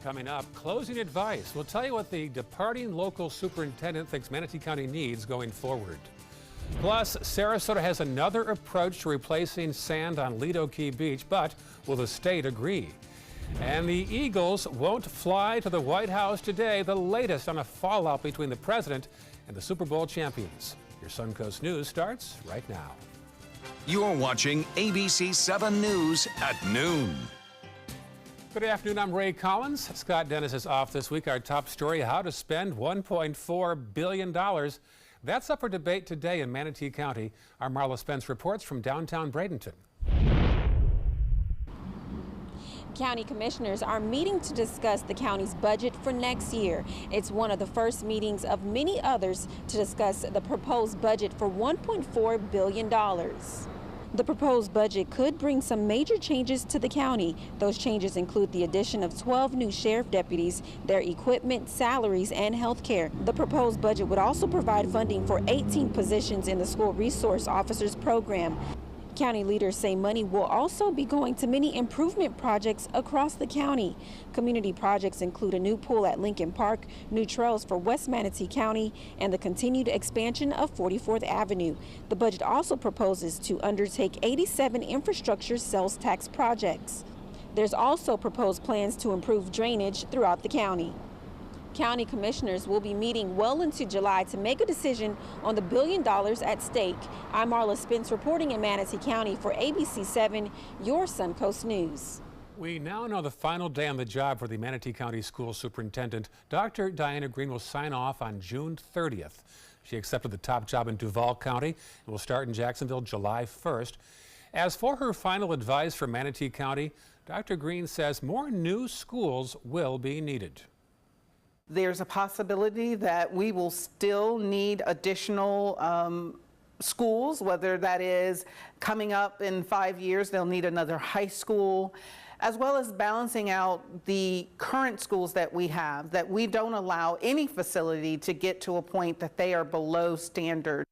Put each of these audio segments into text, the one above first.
Coming up, closing advice. We'll tell you what the departing local superintendent thinks Manatee County needs going forward. Plus, Sarasota has another approach to replacing sand on Lido Key Beach, but will the state agree? And the Eagles won't fly to the White House today, the latest on a fallout between the president and the Super Bowl champions. Your Suncoast News starts right now. You're watching ABC 7 News at noon. Good afternoon, I'm Ray Collins. Scott Dennis is off this week. Our top story, how to spend $1.4 billion. That's up for debate today in Manatee County. Our Marla Spence reports from downtown Bradenton. County commissioners are meeting to discuss the county's budget for next year. It's one of the first meetings of many others to discuss the proposed budget for $1.4 billion. The proposed budget could bring some major changes to the county. Those changes include the addition of 12 new sheriff deputies, their equipment, salaries, and health care. The proposed budget would also provide funding for 18 positions in the school resource officers program. County leaders say money will also be going to many improvement projects across the county. Community projects include a new pool at Lincoln Park, new trails for West Manatee County, and the continued expansion of 44th Avenue. The budget also proposes to undertake 87 infrastructure sales tax projects. There's also proposed plans to improve drainage throughout the county. County commissioners will be meeting well into July to make a decision on the $1 billion at stake. I'm Marla Spence reporting in Manatee County for ABC 7, your Suncoast News. We now know the final day on the job for the Manatee County School Superintendent. Dr. Diana Green will sign off on June 30th. She accepted the top job in Duval County and will start in Jacksonville July 1st. As for her final advice for Manatee County, Dr. Green says more new schools will be needed. There's a possibility that we will still need additional schools, whether that is coming up in 5 years, they'll need another high school, as well as balancing out the current schools that we have, that we don't allow any facility to get to a point that they are below standard.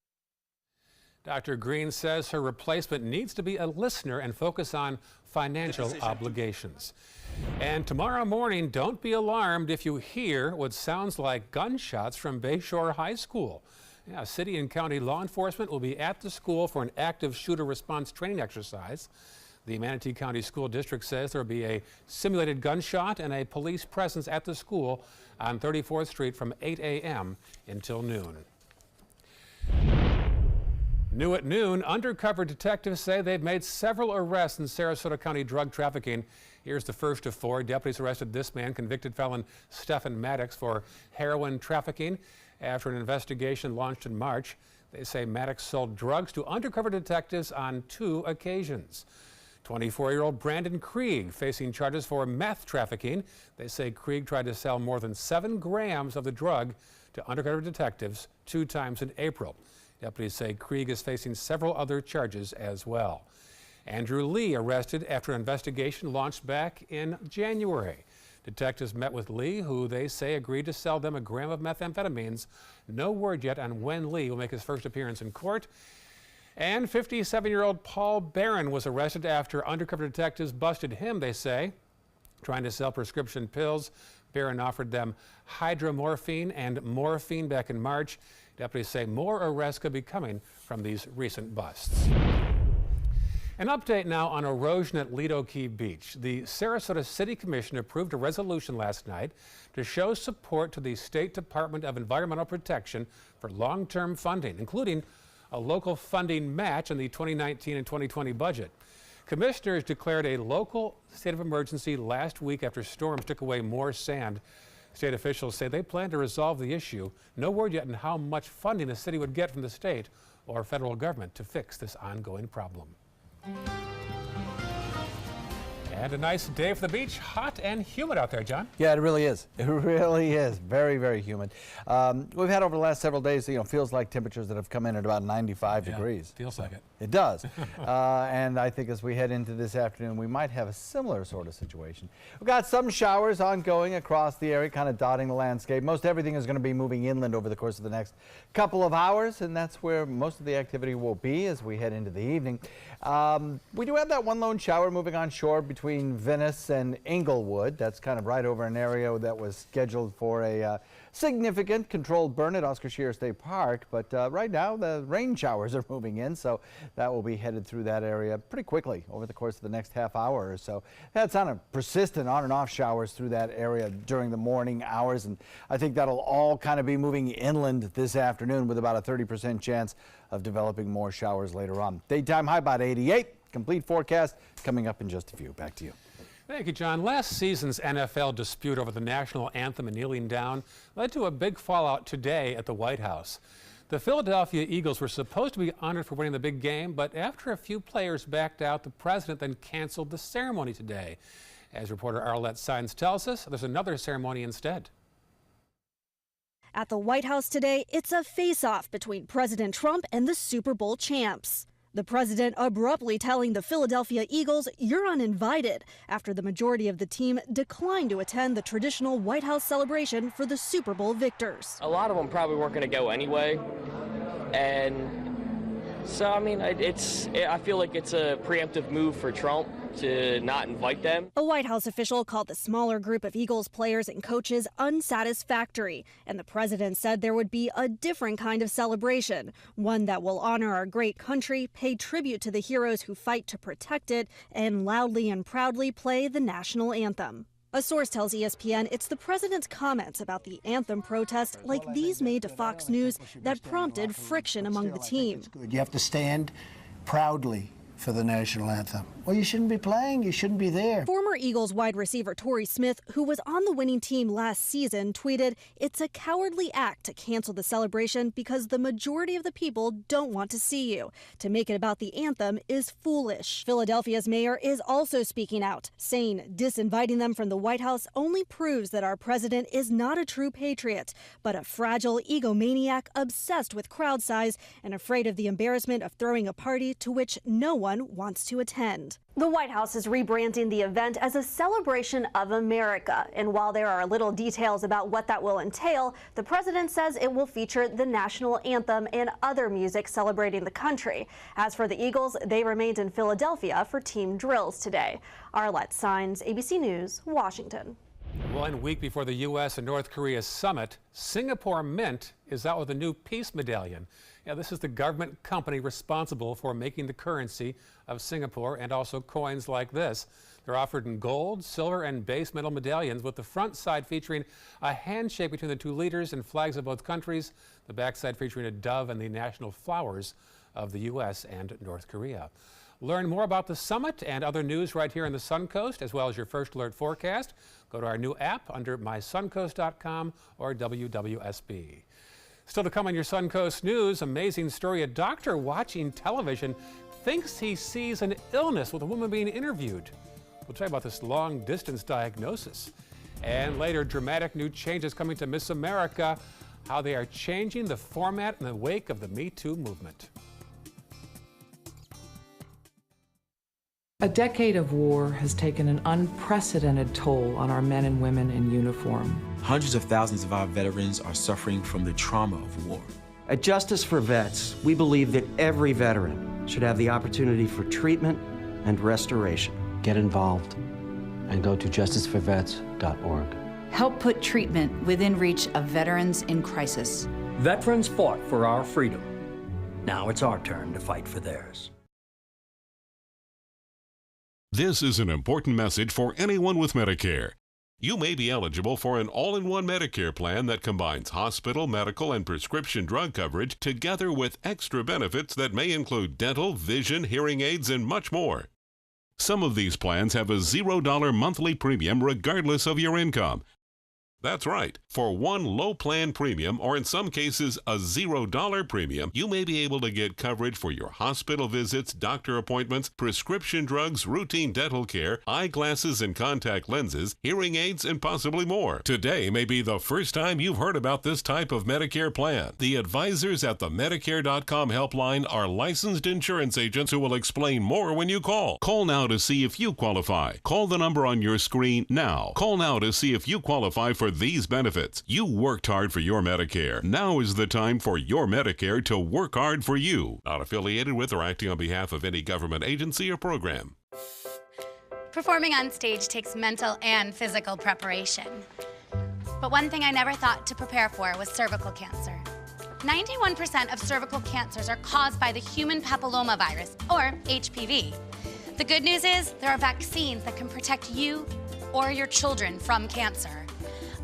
Dr. Green says her replacement needs to be a listener and focus on financial obligations. And tomorrow morning, don't be alarmed if you hear what sounds like gunshots from Bayshore High School. Yeah, city and county law enforcement will be at the school for an active shooter response training exercise. The Manatee County School District says there will be a simulated gunshot and a police presence at the school on 34th Street from 8 a.m. until noon. New at noon, undercover detectives say they've made several arrests in Sarasota County drug trafficking. Here's the first of four. Deputies arrested this man, convicted felon Stephen Maddox, for heroin trafficking after an investigation launched in March. They say Maddox sold drugs to undercover detectives on 2 occasions. 24-year-old Brandon Krieg facing charges for meth trafficking. They say Krieg tried to sell more than 7 grams of the drug to undercover detectives 2 times in April. Deputies say Krieg is facing several other charges as well. Andrew Lee arrested after an investigation launched back in January. Detectives met with Lee, who they say agreed to sell them 1 gram of methamphetamines. No word yet on when Lee will make his first appearance in court. And 57-year-old Paul Barron was arrested after undercover detectives busted him, they say, trying to sell prescription pills. Barron offered them hydromorphine and morphine back in March. Deputies say more arrests could be coming from these recent busts. An update now on erosion at Lido Key Beach. The Sarasota City Commission approved a resolution last night to show support to the State Department of Environmental Protection for long-term funding, including a local funding match in the 2019 and 2020 budget. Commissioners declared a local state of emergency last week after storms took away more sand. State officials say they plan to resolve the issue. No word yet on how much funding the city would get from the state or federal government to fix this ongoing problem. And a nice day for the beach. Hot and humid out there, John. Yeah, it really is. It really is. Very, very humid. We've had over the last several days, feels like temperatures that have come in at about 95 degrees. Feels like it. It does. And I think as we head into this afternoon, we might have a similar sort of situation. We've got some showers ongoing across the area, kind of dotting the landscape. Most everything is going to be moving inland over the course of the next couple of hours, and that's where most of the activity will be as we head into the evening. We do have that one lone shower moving on shore between Venice and Inglewood. That's kind of right over an area that was scheduled for a significant controlled burn at Oscar Scherer State Park. But right now, the rain showers are moving in, so that will be headed through that area pretty quickly over the course of the next half hour or so. That's on a persistent on and off showers through that area during the morning hours, and I think that'll all kind of be moving inland this afternoon with about a 30% chance of developing more showers later on. Daytime high about 88. Complete forecast coming up in just a few. Back to you. Thank you, John. Last season's NFL dispute over the national anthem and kneeling down led to a big fallout today at the White House. The Philadelphia Eagles were supposed to be honored for winning the big game, but after a few players backed out, the president then canceled the ceremony today. As reporter Arlette Saenz tells us, there's another ceremony instead. At the White House today, it's a face-off between President Trump and the Super Bowl champs. The president abruptly telling the Philadelphia Eagles, "You're uninvited," after the majority of the team declined to attend the traditional White House celebration for the Super Bowl victors. A lot of them probably weren't going to go anyway, and so I mean, I feel like it's a preemptive move for Trump to not invite them. A White House official called the smaller group of Eagles players and coaches unsatisfactory, and the president said there would be a different kind of celebration, one that will honor our great country, pay tribute to the heroes who fight to protect it, and loudly and proudly play the national anthem. A source tells ESPN it's the president's comments about the anthem protest like these made to Fox News that prompted friction among the team. You have to stand proudly for the national anthem. Well, you shouldn't be playing. You shouldn't be there. Former Eagles wide receiver Torrey Smith, who was on the winning team last season, tweeted, "It's a cowardly act to cancel the celebration because the majority of the people don't want to see you. To make it about the anthem is foolish." Philadelphia's mayor is also speaking out, saying disinviting them from the White House only proves that our president is not a true patriot, but a fragile egomaniac obsessed with crowd size and afraid of the embarrassment of throwing a party to which no one wants to attend. The White House is rebranding the event as a celebration of America, and while there are little details about what that will entail, the president says it will feature the national anthem and other music celebrating the country. As for the Eagles, they remained in Philadelphia for team drills today. Arlette Saenz, ABC News, Washington. 1 week before the U.S. and North Korea summit, Singapore Mint is out with a new peace medallion. This is the government company responsible for making the currency of Singapore and also coins like this. They're offered in gold, silver, and base metal medallions, with the front side featuring a handshake between the two leaders and flags of both countries, the back side featuring a dove and the national flowers of the U.S. and North Korea. Learn more about the summit and other news right here on the Suncoast, as well as your First Alert forecast. Go to our new app under mysuncoast.com or WWSB. Still to come on your Suncoast News, amazing story. A doctor watching television thinks he sees an illness with a woman being interviewed. We'll tell you about this long-distance diagnosis. And later, dramatic new changes coming to Miss America, how they are changing the format in the wake of the Me Too movement. A decade of war has taken an unprecedented toll on our men and women in uniform. Hundreds of thousands of our veterans are suffering from the trauma of war. At Justice for Vets, we believe that every veteran should have the opportunity for treatment and restoration. Get involved and go to justiceforvets.org. Help put treatment within reach of veterans in crisis. Veterans fought for our freedom. Now it's our turn to fight for theirs. This is an important message for anyone with Medicare. You may be eligible for an all-in-one Medicare plan that combines hospital, medical, and prescription drug coverage together with extra benefits that may include dental, vision, hearing aids, and much more. Some of these plans have a $0 monthly premium regardless of your income. That's right. For one low plan premium, or in some cases a $0 premium, you may be able to get coverage for your hospital visits, doctor appointments, prescription drugs, routine dental care, eyeglasses and contact lenses, hearing aids, and possibly more. Today may be the first time you've heard about this type of Medicare plan. The advisors at the Medicare.com helpline are licensed insurance agents who will explain more when you call. Call now to see if you qualify. Call the number on your screen now. Call now to see if you qualify for these benefits. You worked hard for your Medicare. Now is the time for your Medicare to work hard for you. Not affiliated with or acting on behalf of any government agency or program. Performing on stage takes mental and physical preparation. But one thing I never thought to prepare for was cervical cancer. 91% of cervical cancers are caused by the human papillomavirus, or HPV. The good news is there are vaccines that can protect you or your children from cancer.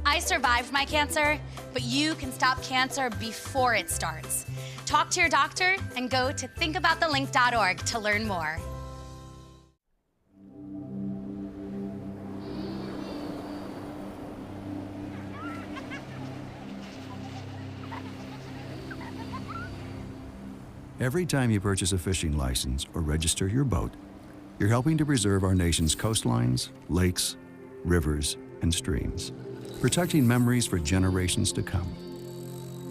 I survived my cancer, but you can stop cancer before it starts. Talk to your doctor and go to thinkaboutthelink.org to learn more. Every time you purchase a fishing license or register your boat, you're helping to preserve our nation's coastlines, lakes, rivers, and streams, protecting memories for generations to come.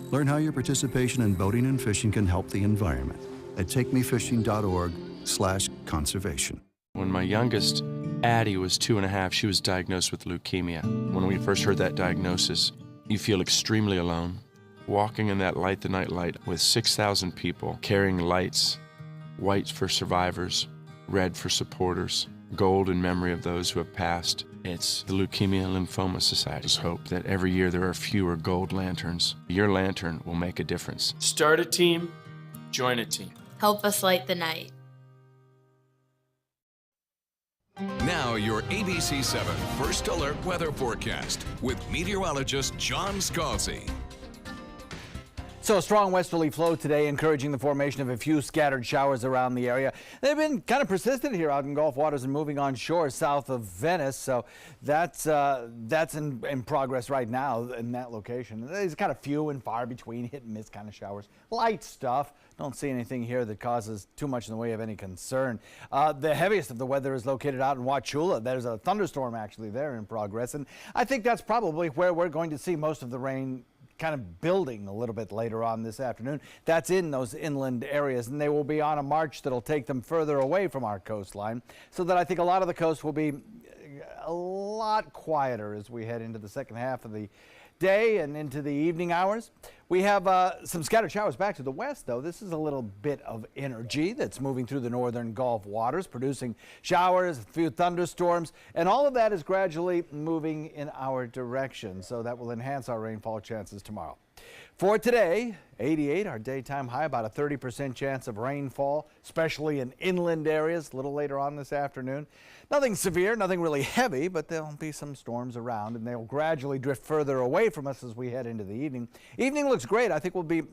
Learn how your participation in boating and fishing can help the environment at takemefishing.org/conservation. When my youngest, Addie, was 2.5, she was diagnosed with leukemia. When we first heard that diagnosis, you feel extremely alone. Walking in that Light the Night light with 6,000 people carrying lights, white for survivors, red for supporters, gold in memory of those who have passed. It's the Leukemia and Lymphoma Society's hope that every year there are fewer gold lanterns. Your lantern will make a difference. Start a team, join a team. Help us light the night. Now your ABC 7 First Alert weather forecast with meteorologist John Scalzi. So a strong westerly flow today, encouraging the formation of a few scattered showers around the area. They've been kind of persistent here out in Gulf waters and moving on shore south of Venice. So that's in progress right now in that location. There's kind of few and far between hit and miss kind of showers. Light stuff. Don't see anything here that causes too much in the way of any concern. The heaviest of the weather is located out in Wauchula. There's a thunderstorm actually there in progress. And I think that's probably where we're going to see most of the rain kind of building a little bit later on this afternoon. That's in those inland areas, and they will be on a march that'll take them further away from our coastline, so that I think a lot of the coast will be a lot quieter as we head into the second half of the day and into the evening hours. We have some scattered showers back to the west, though. This is a little bit of energy that's moving through the northern Gulf waters, producing showers, a few thunderstorms, and all of that is gradually moving in our direction, so that will enhance our rainfall chances tomorrow. For today, 88, our daytime high, about a 30% chance of rainfall, especially in inland areas a little later on this afternoon. Nothing severe, nothing really heavy, but there'll be some storms around, and they'll gradually drift further away from us as we head into the evening. Evening looks great. I think we'll be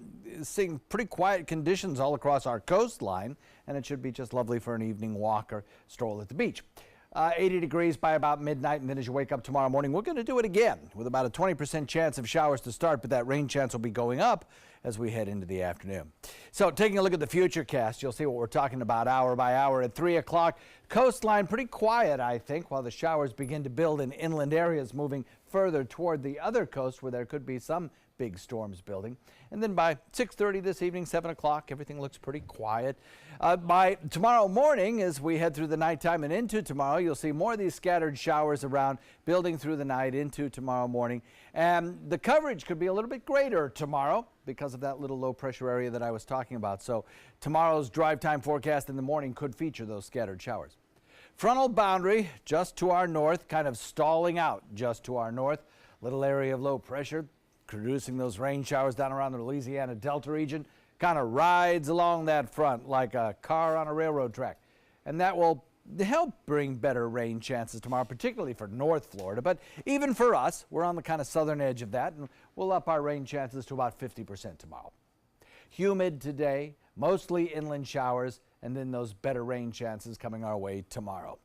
seeing pretty quiet conditions all across our coastline, and it should be just lovely for an evening walk or stroll at the beach. 80 degrees by about midnight, and then as you wake up tomorrow morning, we're going to do it again with about a 20% chance of showers to start, but that rain chance will be going up as we head into the afternoon. So taking a look at the futurecast, you'll see what we're talking about hour by hour. At 3 o'clock, coastline pretty quiet, I think, while the showers begin to build in inland areas, moving further toward the other coast where there could be some big storms building. And then by 6:30 this evening, 7 o'clock, everything looks pretty quiet. By tomorrow morning, as we head through the nighttime and into tomorrow, you'll see more of these scattered showers around, building through the night into tomorrow morning. And the coverage could be a little bit greater tomorrow because of that little low pressure area that I was talking about. So tomorrow's drive time forecast in the morning could feature those scattered showers. Frontal boundary just to our north, kind of stalling out just to our north. Little area of low pressure producing those rain showers down around the Louisiana Delta region, kind of rides along that front like a car on a railroad track. And that will help bring better rain chances tomorrow, particularly for North Florida. But even for us, we're on the kind of southern edge of that, and we'll up our rain chances to about 50% tomorrow. Humid today, mostly inland showers, and then those better rain chances coming our way tomorrow.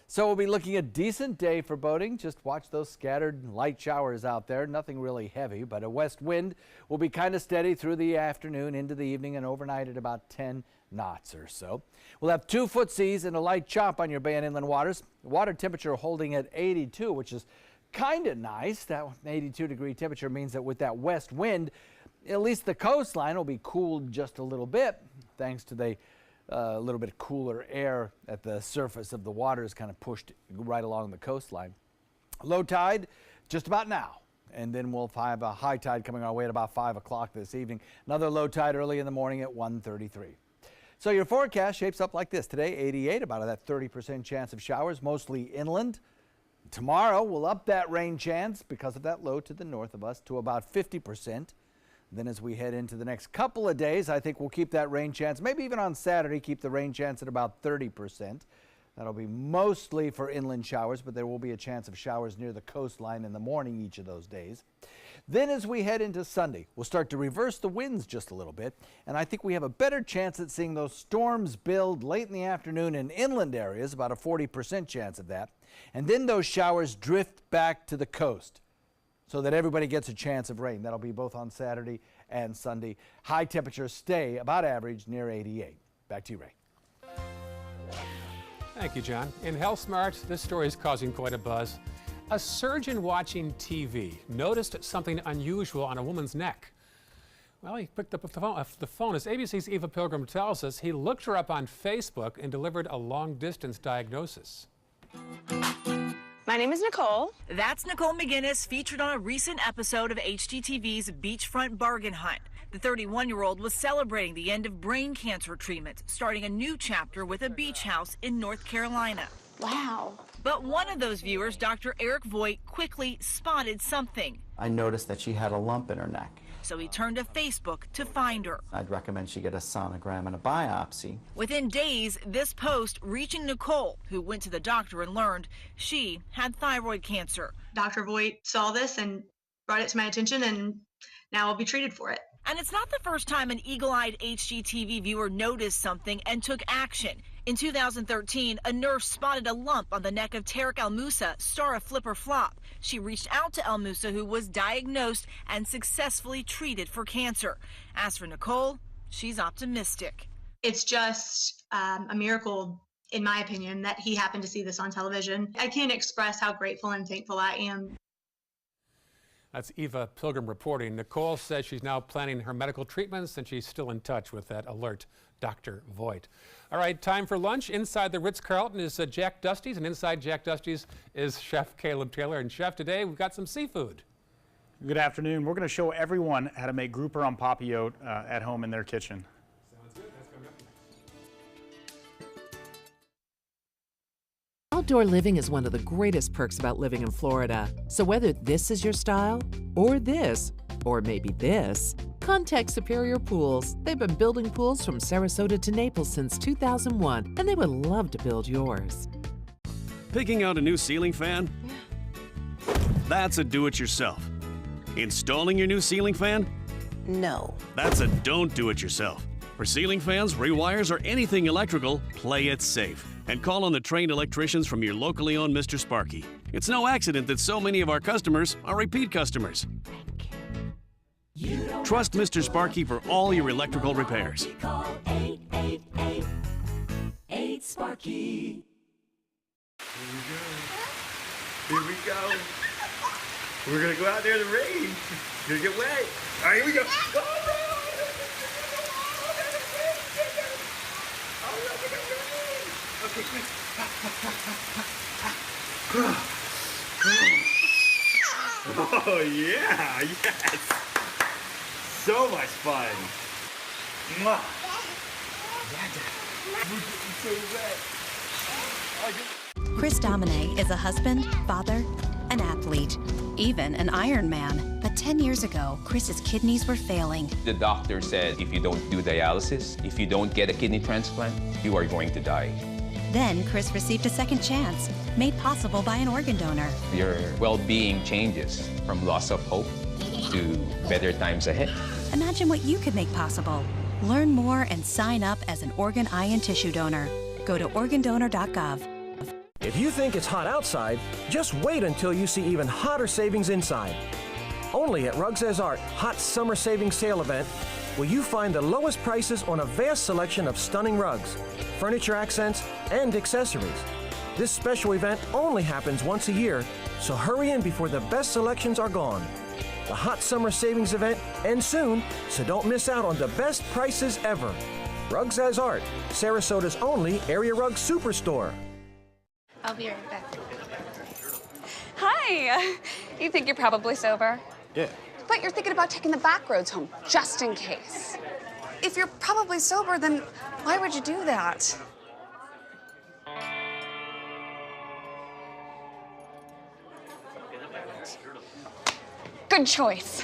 So we'll be looking at a decent day for boating. Just watch those scattered light showers out there. Nothing really heavy, but a west wind will be kind of steady through the afternoon into the evening and overnight at about 10 knots or so. We'll have 2-foot seas and a light chop on your bay and inland waters. Water temperature holding at 82, which is kind of nice. That 82-degree temperature means that with that west wind, at least the coastline will be cooled just a little bit, thanks to the little bit cooler air at the surface of the water is kind of pushed right along the coastline. Low tide just about now, and then we'll have a high tide coming our way at about 5 o'clock this evening. Another low tide early in the morning at 1:33. So your forecast shapes up like this. Today, 88, about that 30% chance of showers, mostly inland. Tomorrow, we'll up that rain chance because of that low to the north of us to about 50%. Then as we head into the next couple of days, I think we'll keep that rain chance, maybe even on Saturday, keep the rain chance at about 30%. That'll be mostly for inland showers, but there will be a chance of showers near the coastline in the morning each of those days. Then as we head into Sunday, we'll start to reverse the winds just a little bit, and I think we have a better chance at seeing those storms build late in the afternoon in inland areas, about a 40% chance of that, and then those showers drift back to the coast, so that everybody gets a chance of rain. That'll be both on Saturday and Sunday. High temperatures stay about average near 88. Back to you, Ray. Thank you, John. In Health Smart, this story is causing quite a buzz. A surgeon watching TV noticed something unusual on a woman's neck. Well, he picked up the phone. As ABC's Eva Pilgrim tells us, he looked her up on Facebook and delivered a long-distance diagnosis. My name is Nicole. That's Nicole McGinnis, featured on a recent episode of HGTV's Beachfront Bargain Hunt. The 31-year-old was celebrating the end of brain cancer treatment, starting a new chapter with a beach house in North Carolina. Wow. But one of those viewers, Dr. Eric Voigt, quickly spotted something. I noticed that she had a lump in her neck. So he turned to Facebook to find her. I'd recommend she get a sonogram and a biopsy. Within days, this post reaching Nicole, who went to the doctor and learned she had thyroid cancer. Dr. Voigt saw this and brought it to my attention, and now I'll be treated for it. And it's not the first time an eagle-eyed HGTV viewer noticed something and took action. In 2013, a nurse spotted a lump on the neck of Tarek El Moussa, star of Flip or Flop. She reached out to El Moussa, who was diagnosed and successfully treated for cancer. As for Nicole, she's optimistic. It's just a miracle, in my opinion, that he happened to see this on television. I can't express how grateful and thankful I am. That's Eva Pilgrim reporting. Nicole says she's now planning her medical treatments, and she's still in touch with that alert Dr. Voigt. All right, time for lunch. Inside the Ritz-Carlton is Jack Dusty's, and inside Jack Dusty's is Chef Caleb Taylor. And Chef, today we've got some seafood. Good afternoon. We're going to show everyone how to make grouper on papillote at home in their kitchen. Sounds good. That's coming up next. Outdoor living is one of the greatest perks about living in Florida. So whether this is your style, or this, or maybe this, contact Superior Pools. They've been building pools from Sarasota to Naples since 2001, and they would love to build yours. Picking out a new ceiling fan? That's a do-it-yourself. Installing your new ceiling fan? No. That's a don't do-it-yourself. For ceiling fans, rewires, or anything electrical, play it safe. And call on the trained electricians from your locally owned Mr. Sparky. It's no accident that so many of our customers are repeat customers. Trust Mr. Sparky for all your electrical repairs. Call 888-8-SPARKY. Here we go. We're gonna go out there in the rain. It's gonna get wet. All right, here we go. Okay, quick. Oh yeah, yes. So much fun. Mwah. Chris Domine is a husband, father, an athlete, even an Ironman. But 10 years ago, Chris's kidneys were failing. The doctor said if you don't do dialysis, if you don't get a kidney transplant, you are going to die. Then Chris received a second chance, made possible by an organ donor. Your well-being changes from loss of hope to better times ahead. Imagine what you could make possible. Learn more and sign up as an organ, eye, and tissue donor. Go to organdonor.gov. If you think it's hot outside, just wait until you see even hotter savings inside. Only at Rugs As Art Hot Summer Savings Sale event will you find the lowest prices on a vast selection of stunning rugs, furniture accents, and accessories. This special event only happens once a year, so hurry in before the best selections are gone. The Hot Summer Savings event ends soon, so don't miss out on the best prices ever. Rugs As Art, Sarasota's only area rug superstore. I'll be right back. Hi! You think you're probably sober? Yeah. But you're thinking about taking the back roads home, just in case. If you're probably sober, then why would you do that? Good choice.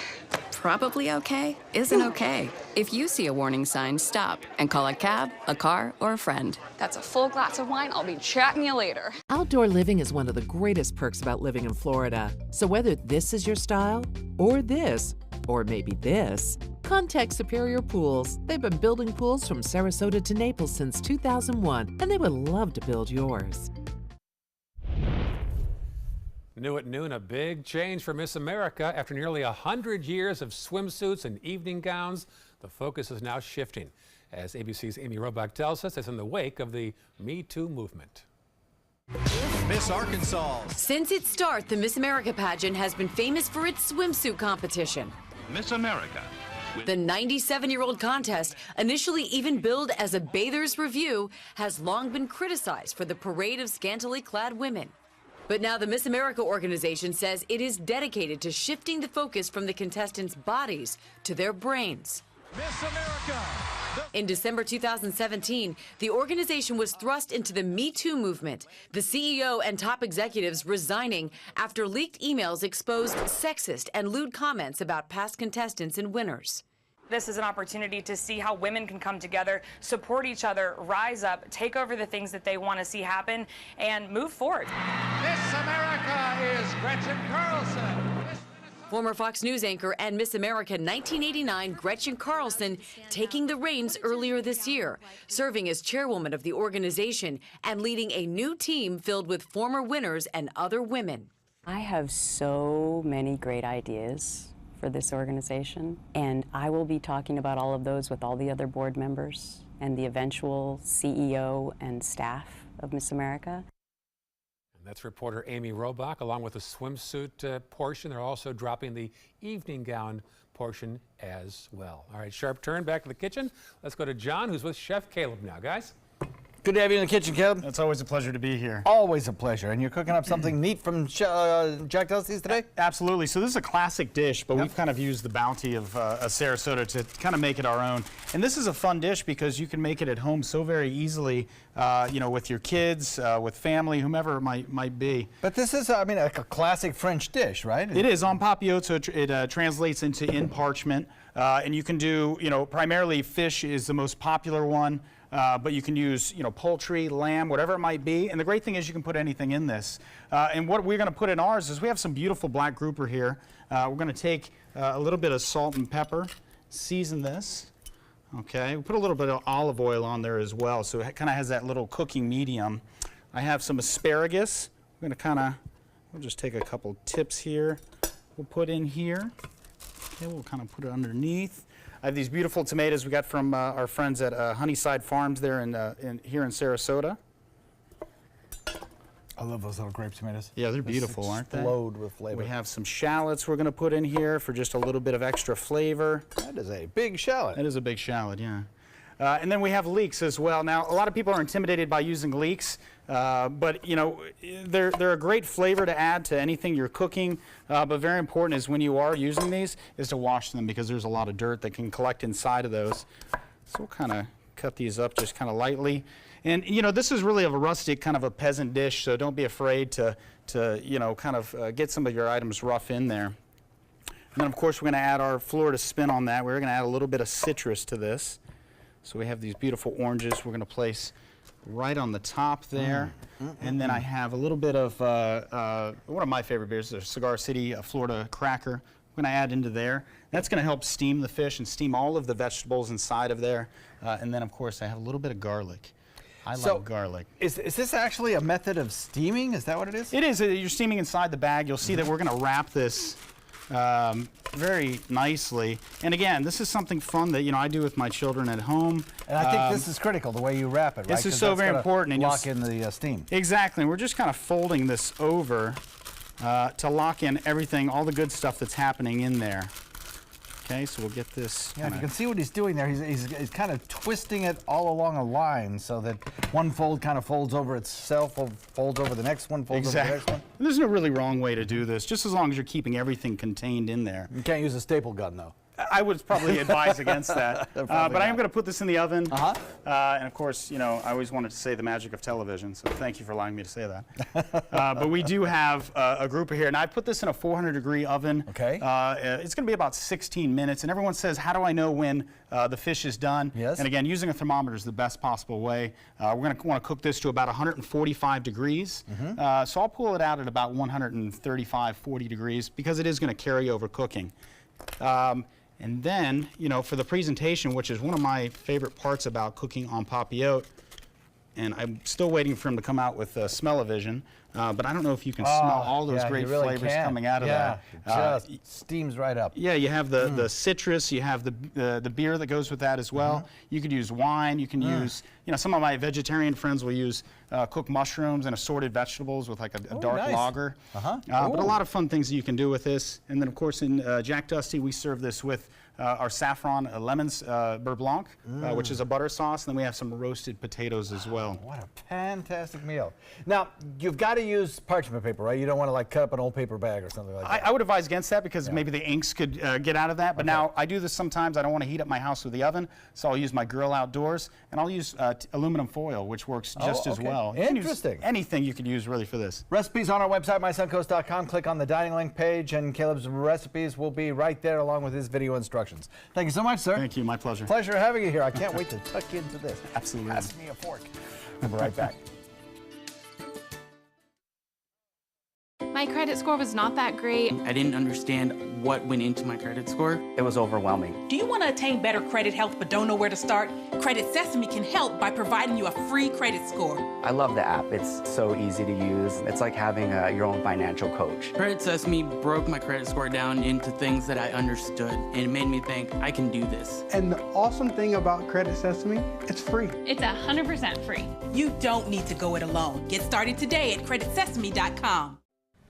Probably okay isn't okay. If you see a warning sign, stop and call a cab, a car, or a friend. That's a full glass of wine. I'll be chatting you later. Outdoor living is one of the greatest perks about living in Florida. So whether this is your style, or this, or maybe this, contact Superior Pools. They've been building pools from Sarasota to Naples since 2001, and they would love to build yours. New at noon, a big change for Miss America. After nearly 100 years of swimsuits and evening gowns, the focus is now shifting. As ABC's Amy Robach tells us, it's in the wake of the Me Too movement. Miss Arkansas. Since its start, the Miss America pageant has been famous for its swimsuit competition. Miss America. The 97-year-old contest, initially even billed as a bather's review, has long been criticized for the parade of scantily clad women. But now the Miss America organization says it is dedicated to shifting the focus from the contestants' bodies to their brains. Miss America. In December 2017, the organization was thrust into the Me Too movement, the CEO and top executives resigning after leaked emails exposed sexist and lewd comments about past contestants and winners. This is an opportunity to see how women can come together, support each other, rise up, take over the things that they want to see happen, and move forward. Miss America is Gretchen Carlson. Former Fox News anchor and Miss America 1989 Gretchen Carlson taking the reins earlier this year, serving as chairwoman of the organization and leading a new team filled with former winners and other women. I have so many great ideas for this organization, and I will be talking about all of those with all the other board members and the eventual CEO and staff of Miss America. That's reporter Amy Robach, along with the swimsuit portion. They're also dropping the evening gown portion as well. All right, sharp turn back to the kitchen. Let's go to John, who's with Chef Caleb now, guys. Good to have you in the kitchen, Caleb. It's always a pleasure to be here. Always a pleasure. And you're cooking up something neat from Jack Delsey's today? Absolutely. So this is a classic dish, but we've kind of used the bounty of Sarasota to kind of make it our own. And this is a fun dish because you can make it at home so very easily, you know, with your kids, with family, whomever it might be. But this is, I mean, a classic French dish, right? It is on papillote, so it translates into in parchment. And you can do, you know, primarily fish is the most popular one. But you can use, you know, poultry, lamb, whatever it might be. And the great thing is you can put anything in this. And what we're going to put in ours is we have some beautiful black grouper here. We're going to take a little bit of salt and pepper, season this. Okay, we put a little bit of olive oil on there as well, so it kind of has that little cooking medium. I have some asparagus. We're going to kind of, we'll just take a couple tips here. We'll put in here. Okay, we'll kind of put it underneath. I have these beautiful tomatoes we got from our friends at Honeyside Farms there here in Sarasota. I love those little grape tomatoes. Yeah, they're beautiful, aren't they? Explode with flavor. We have some shallots we're going to put in here for just a little bit of extra flavor. That is a big shallot. That is a big shallot, yeah. And then we have leeks as well. Now, a lot of people are intimidated by using leeks, but you know, they're a great flavor to add to anything you're cooking. But very important is when you are using these is to wash them because there's a lot of dirt that can collect inside of those. So we'll kind of cut these up just kind of lightly. And you know, this is really of a rustic kind of a peasant dish, so don't be afraid to you know, kind of get some of your items rough in there. And then of course we're going to add our Florida spin on that. We're going to add a little bit of citrus to this. So we have these beautiful oranges we're going to place right on the top there. And then I have a little bit of one of my favorite beers, the Cigar City Florida Cracker. I'm going to add into there. That's going to help steam the fish and steam all of the vegetables inside of there. And then, of course, I have a little bit of garlic. I like garlic. Is this actually a method of steaming? Is that what it is? It is. You're steaming inside the bag. You'll see that we're going to wrap this very nicely. And again, this is something fun that I do with my children at home. And I think this is critical, the way you wrap it, right? This is so very important. And lock in the steam. Exactly. And we're just kind of folding this over to lock in everything, all the good stuff that's happening in there. Okay, so we'll get this. Yeah, you can see what he's doing there. He's kind of twisting it all along a line so that one fold kind of folds over itself, folds over the next one, folds over the next one. There's no really wrong way to do this, just as long as you're keeping everything contained in there. You can't use a staple gun, though. I would probably advise against that. But I am going to put this in the oven. And of course, I always wanted to say the magic of television, so thank you for allowing me to say that. But we do have a group here, and I put this in a 400-degree oven. Okay. It's going to be about 16 minutes, and everyone says, how do I know when the fish is done? Yes. And again, using a thermometer is the best possible way. We're going to want to cook this to about 145 degrees. So I'll pull it out at about 135, 40 degrees, because it is going to carry over cooking. And then, for the presentation, which is one of my favorite parts about cooking on Papillote, and I'm still waiting for him to come out with Smell-O-Vision, but I don't know if you can smell all those great flavors coming out of that. Just steams right up. Yeah, you have the citrus, you have the beer that goes with that as well. You could use wine, you can use, some of my vegetarian friends will use cooked mushrooms and assorted vegetables with like a dark lager. But a lot of fun things that you can do with this. And then of course in Jack Dusty we serve this with our saffron lemons beurre blanc, which is a butter sauce, and then we have some roasted potatoes as well. What a fantastic meal. Now, you've got to use parchment paper, right? You don't want to like cut up an old paper bag or something like that. I would advise against that because maybe the inks could get out of that, but now I do this sometimes. I don't want to heat up my house with the oven, so I'll use my grill outdoors, and I'll use aluminum foil, which works just as well. Interesting. Anything you could use really for this. Recipes on our website, mysuncoast.com. Click on the dining link page, and Caleb's recipes will be right there along with his video instructions. Thank you so much, sir. Thank you. My pleasure. Pleasure having you here. I can't wait to tuck into this. Absolutely. Pass me a fork. We'll be right back. My credit score was not that great. I didn't understand what went into my credit score. It was overwhelming. Do you want to attain better credit health but don't know where to start? Credit Sesame can help by providing you a free credit score. I love the app. It's so easy to use. It's like having your own financial coach. Credit Sesame broke my credit score down into things that I understood, and it made me think, I can do this. And the awesome thing about Credit Sesame, it's free. It's 100% free. You don't need to go it alone. Get started today at creditsesame.com.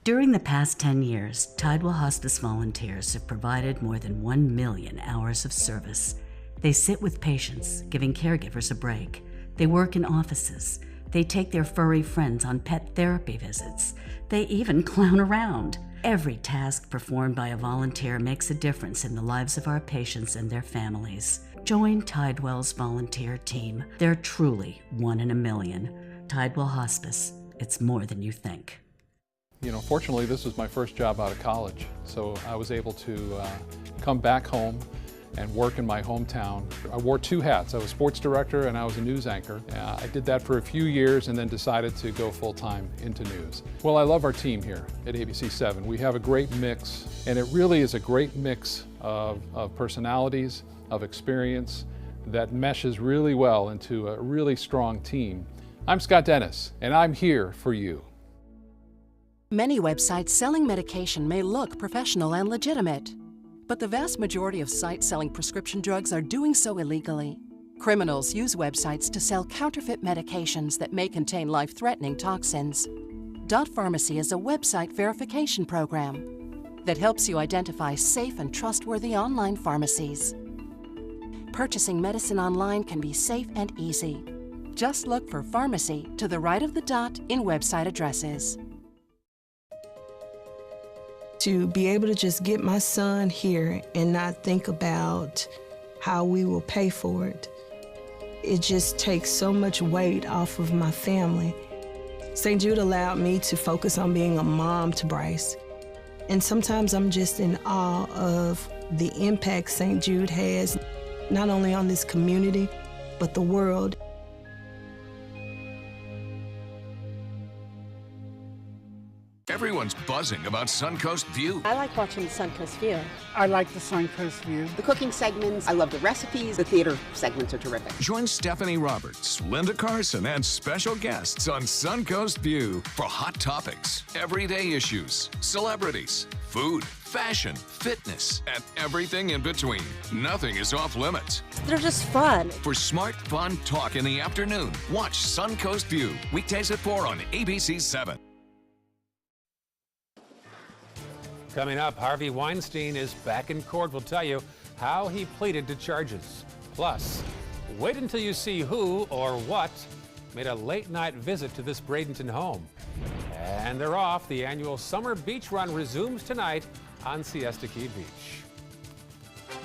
During the past 10 years, Tidewell Hospice volunteers have provided more than 1 million hours of service. They sit with patients, giving caregivers a break. They work in offices. They take their furry friends on pet therapy visits. They even clown around. Every task performed by a volunteer makes a difference in the lives of our patients and their families. Join Tidewell's volunteer team. They're truly 1 in a million. Tidewell Hospice. It's more than you think. Fortunately, this was my first job out of college, so I was able to come back home and work in my hometown. I wore 2 hats. I was sports director and I was a news anchor. I did that for a few years and then decided to go full-time into news. Well, I love our team here at ABC7. We have a great mix, and it really is a great mix of personalities, of experience that meshes really well into a really strong team. I'm Scott Dennis, and I'm here for you. Many websites selling medication may look professional and legitimate, but the vast majority of sites selling prescription drugs are doing so illegally. Criminals use websites to sell counterfeit medications that may contain life-threatening toxins. Dot Pharmacy is a website verification program that helps you identify safe and trustworthy online pharmacies. Purchasing medicine online can be safe and easy. Just look for pharmacy to the right of the dot in website addresses. To be able to just get my son here and not think about how we will pay for it, it just takes so much weight off of my family. St. Jude allowed me to focus on being a mom to Bryce. And sometimes I'm just in awe of the impact St. Jude has, not only on this community, but the world. Everyone Everyone's buzzing about Suncoast View. I like watching the Suncoast View. I like the Suncoast View. The cooking segments, I love the recipes. The theater segments are terrific. Join Stephanie Roberts, Linda Carson, and special guests on Suncoast View for hot topics, everyday issues, celebrities, food, fashion, fitness, and everything in between. Nothing is off limits. They're just fun. For smart, fun talk in the afternoon, watch Suncoast View, weekdays at 4 on ABC 7. Coming up, Harvey Weinstein is back in court. We'll tell you how he pleaded to charges. Plus, wait until you see who or what made a late-night visit to this Bradenton home. And they're off. The annual summer beach run resumes tonight on Siesta Key Beach.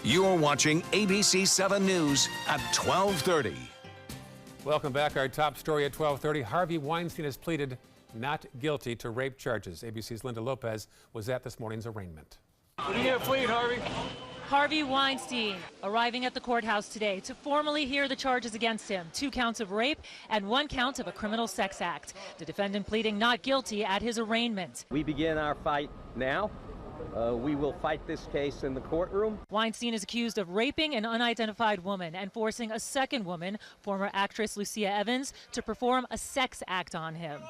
You're watching ABC 7 News at 12:30. Welcome back. Our top story at 12:30. Harvey Weinstein has pleaded not guilty to rape charges. ABC's Linda Lopez was at this morning's arraignment. What do you have plead, Harvey? Harvey Weinstein arriving at the courthouse today to formally hear the charges against him. 2 counts of rape and 1 count of a criminal sex act. The defendant pleading not guilty at his arraignment. We begin our fight now. We will fight this case in the courtroom. Weinstein is accused of raping an unidentified woman and forcing a second woman, former actress Lucia Evans, to perform a sex act on him.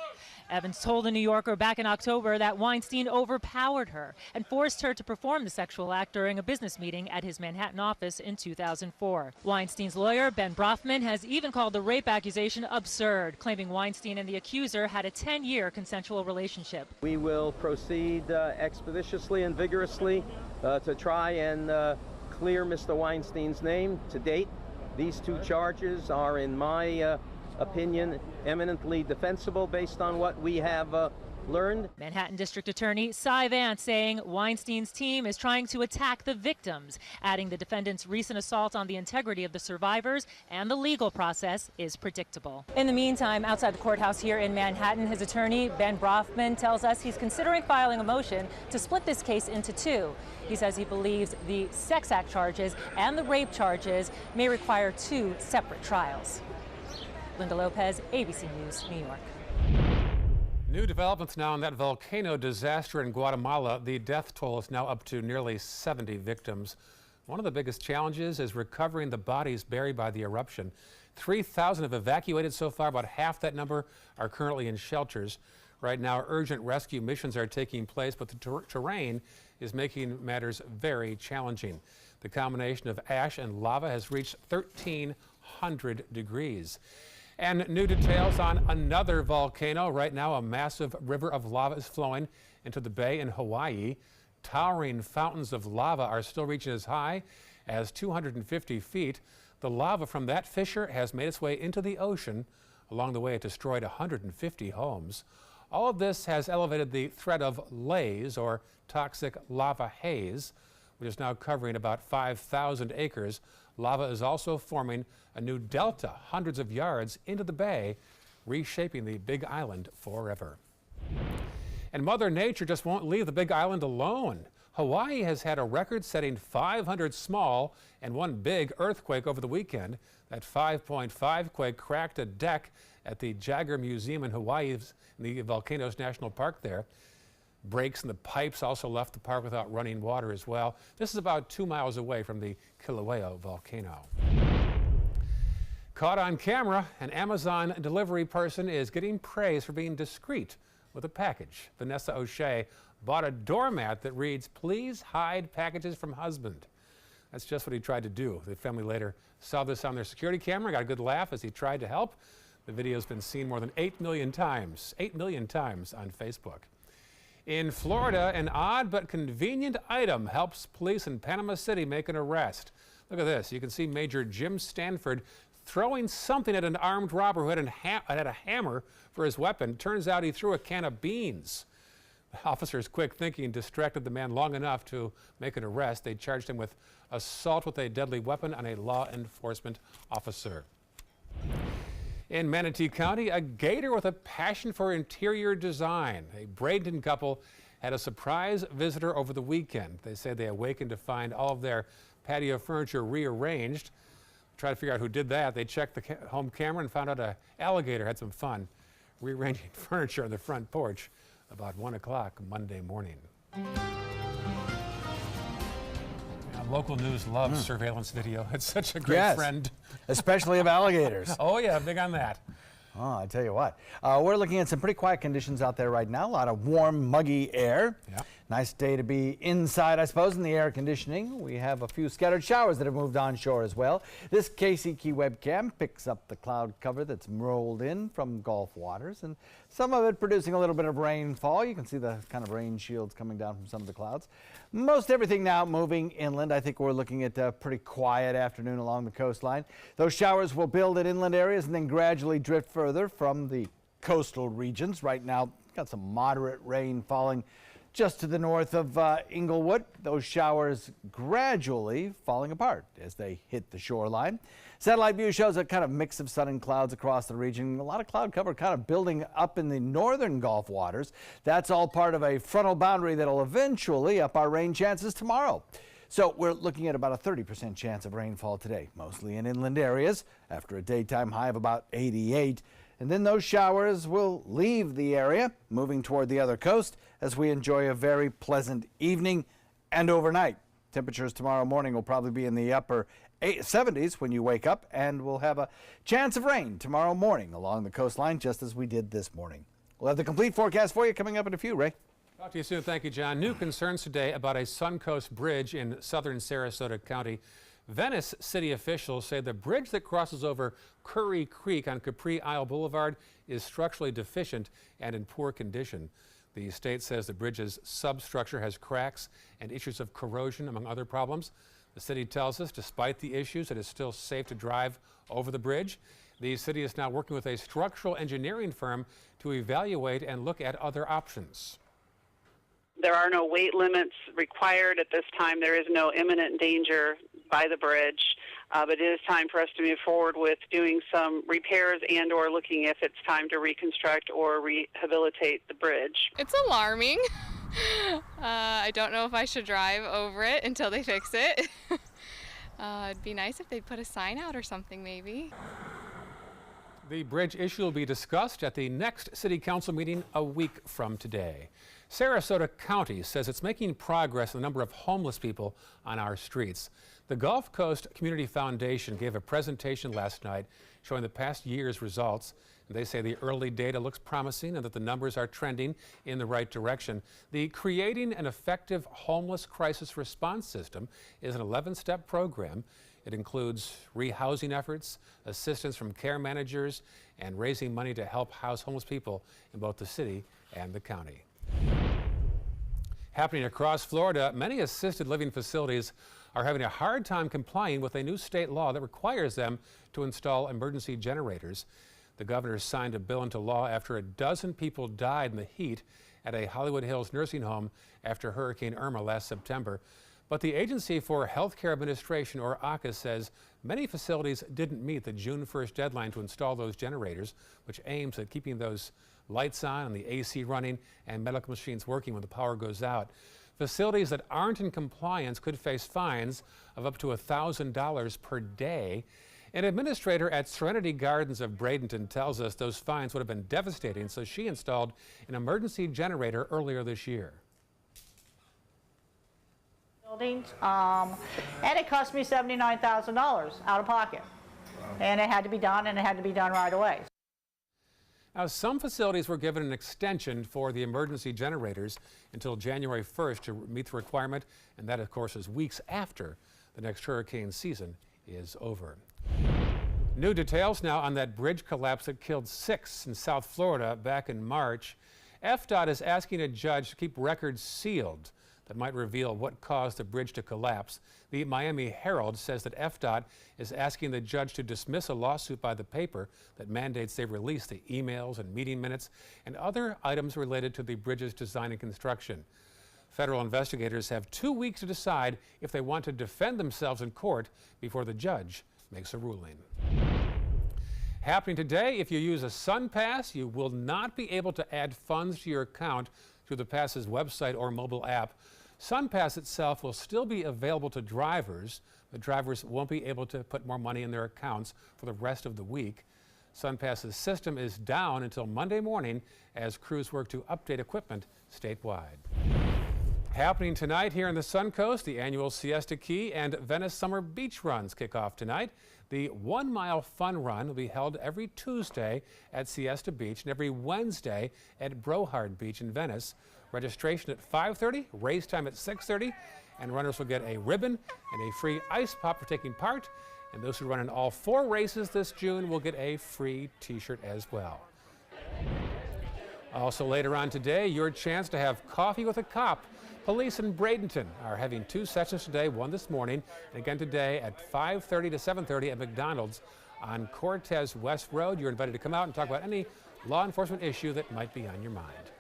Evans told The New Yorker back in October that Weinstein overpowered her and forced her to perform the sexual act during a business meeting at his Manhattan office in 2004. Weinstein's lawyer, Ben Brafman, has even called the rape accusation absurd, claiming Weinstein and the accuser had a 10-year consensual relationship. We will proceed expeditiously and vigorously to try and clear Mr. Weinstein's name. To date, these 2 charges are, in my opinion, eminently defensible based on what we have learned. Manhattan District Attorney Cy Vance saying Weinstein's team is trying to attack the victims, adding the defendant's recent assault on the integrity of the survivors and the legal process is predictable. In the meantime, outside the courthouse here in Manhattan, his attorney, Ben Brafman, tells us he's considering filing a motion to split this case into 2. He says he believes the sex act charges and the rape charges may require 2 separate trials. Linda Lopez, ABC News, New York. New developments now in that volcano disaster in Guatemala. The death toll is now up to nearly 70 victims. One of the biggest challenges is recovering the bodies buried by the eruption. 3,000 have evacuated so far. About half that number are currently in shelters. Right now, urgent rescue missions are taking place, but the terrain is making matters very challenging. The combination of ash and lava has reached 1,300 degrees. And new details on another volcano. Right now, a massive river of lava is flowing into the bay in Hawaii. Towering fountains of lava are still reaching as high as 250 feet. The lava from that fissure has made its way into the ocean. Along the way, it destroyed 150 homes. All of this has elevated the threat of LAYS, or toxic lava haze, which is now covering about 5,000 acres. Lava is also forming a new delta hundreds of yards into the bay, reshaping the Big Island forever. And Mother Nature just won't leave the Big Island alone. Hawaii has had a record-setting 500 small and 1 big earthquake over the weekend. That 5.5 quake cracked a deck at the Jagger Museum in Hawaii, in the Volcanoes National Park there. Breaks in the pipes also left the park without running water as well. This is about 2 miles away from the Kilauea volcano. Caught on camera, an Amazon delivery person is getting praise for being discreet with a package. Vanessa O'Shea bought a doormat that reads, "Please hide packages from husband." That's just what he tried to do. The family later saw this on their security camera, got a good laugh as he tried to help. The video's been seen more than 8 million times on Facebook. In Florida, an odd but convenient item helps police in Panama City make an arrest. Look at this. You can see Major Jim Stanford throwing something at an armed robber who had a hammer for his weapon. Turns out he threw a can of beans. The officer's quick thinking distracted the man long enough to make an arrest. They charged him with assault with a deadly weapon on a law enforcement officer. In Manatee County, a gator with a passion for interior design. A Bradenton couple had a surprise visitor over the weekend. They say they awakened to find all of their patio furniture rearranged. Try to figure out who did that. They checked the home camera and found out an alligator had some fun rearranging furniture on the front porch about 1 o'clock Monday morning. Local news loves surveillance video. It's such a great friend. Especially of alligators. Oh, yeah, big on that. Oh, I tell you what. We're looking at some pretty quiet conditions out there right now. A lot of warm, muggy air. Yeah. Nice day to be inside, I suppose, in the air conditioning. We have a few scattered showers that have moved onshore as well. This KCK webcam picks up the cloud cover that's rolled in from Gulf waters, and some of it producing a little bit of rainfall. You can see the kind of rain shields coming down from some of the clouds. Most everything now moving inland. I think we're looking at a pretty quiet afternoon along the coastline. Those showers will build in inland areas and then gradually drift further from the coastal regions. Right now, got some moderate rain falling just to the north of Inglewood. Those showers gradually falling apart as they hit the shoreline. Satellite view shows a kind of mix of sun and clouds across the region. A lot of cloud cover kind of building up in the northern Gulf waters. That's all part of a frontal boundary that'll eventually up our rain chances tomorrow. So we're looking at about a 30% chance of rainfall today, mostly in inland areas, after a daytime high of about 88. And then those showers will leave the area, moving toward the other coast as we enjoy a very pleasant evening and overnight. Temperatures tomorrow morning will probably be in the upper 70s when you wake up, and we'll have a chance of rain tomorrow morning along the coastline, just as we did this morning. We'll have the complete forecast for you coming up in a few, Ray. Talk to you soon. Thank you, John. New concerns today about a Suncoast bridge in southern Sarasota County. Venice city officials say the bridge that crosses over Curry Creek on Capri Isle Boulevard is structurally deficient and in poor condition. The state says the bridge's substructure has cracks and issues of corrosion, among other problems. The city tells us, despite the issues, it is still safe to drive over the bridge. The city is now working with a structural engineering firm to evaluate and look at other options. There are no weight limits required at this time. There is no imminent danger by the bridge, but it is time for us to move forward with doing some repairs and or looking if it's time to reconstruct or rehabilitate the bridge. It's alarming. I don't know if I should drive over it until they fix it. It'd be nice if they'd put a sign out or something, maybe. The bridge issue will be discussed at the next City Council meeting a week from today. Sarasota County says it's making progress in the number of homeless people on our streets. The Gulf Coast Community Foundation gave a presentation last night showing the past year's results. They say the early data looks promising and that the numbers are trending in the right direction. The Creating an Effective Homeless Crisis Response System is an 11-step program. It includes rehousing efforts, assistance from care managers, and raising money to help house homeless people in both the city and the county. Happening across Florida, many assisted living facilities are having a hard time complying with a new state law that requires them to install emergency generators. The governor signed a bill into law after a dozen people died in the heat at a Hollywood Hills nursing home after Hurricane Irma last September. But the Agency for Healthcare Administration, or AHCA, says many facilities didn't meet the June 1st deadline to install those generators, which aims at keeping those lights on and the AC running and medical machines working when the power goes out. Facilities that aren't in compliance could face fines of up to $1,000 per day. An administrator at Serenity Gardens of Bradenton tells us those fines would have been devastating, so she installed an emergency generator earlier this year. Buildings, and it cost me $79,000 out of pocket. And it had to be done, and it had to be done right away. Now, some facilities were given an extension for the emergency generators until January 1st to meet the requirement, and that, of course, is weeks after the next hurricane season is over. New details now on that bridge collapse that killed 6 in South Florida back in March. FDOT is asking a judge to keep records sealed that might reveal what caused the bridge to collapse. The Miami Herald says that FDOT is asking the judge to dismiss a lawsuit by the paper that mandates they release the emails and meeting minutes and other items related to the bridge's design and construction. Federal investigators have 2 weeks to decide if they want to defend themselves in court before the judge makes a ruling. Happening today, if you use a SunPass, you will not be able to add funds to your account through the Pass's website or mobile app. SunPass itself will still be available to drivers, but drivers won't be able to put more money in their accounts for the rest of the week. SunPass's system is down until Monday morning as crews work to update equipment statewide. Happening tonight here in the Suncoast, the annual Siesta Key and Venice Summer Beach Runs kick off tonight. The 1 mile fun run will be held every Tuesday at Siesta Beach and every Wednesday at Brohard Beach in Venice. Registration at 5:30, race time at 6:30, and runners will get a ribbon and a free ice pop for taking part. And those who run in all 4 races this June will get a free t-shirt as well. Also later on today, your chance to have coffee with a cop. Police in Bradenton are having 2 sessions today, one this morning, and again today at 5:30 to 7:30 at McDonald's on Cortez West Road. You're invited to come out and talk about any law enforcement issue that might be on your mind.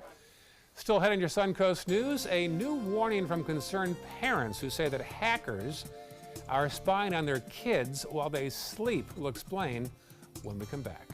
Still ahead in your Suncoast news, a new warning from concerned parents who say that hackers are spying on their kids while they sleep. We'll explain when we come back.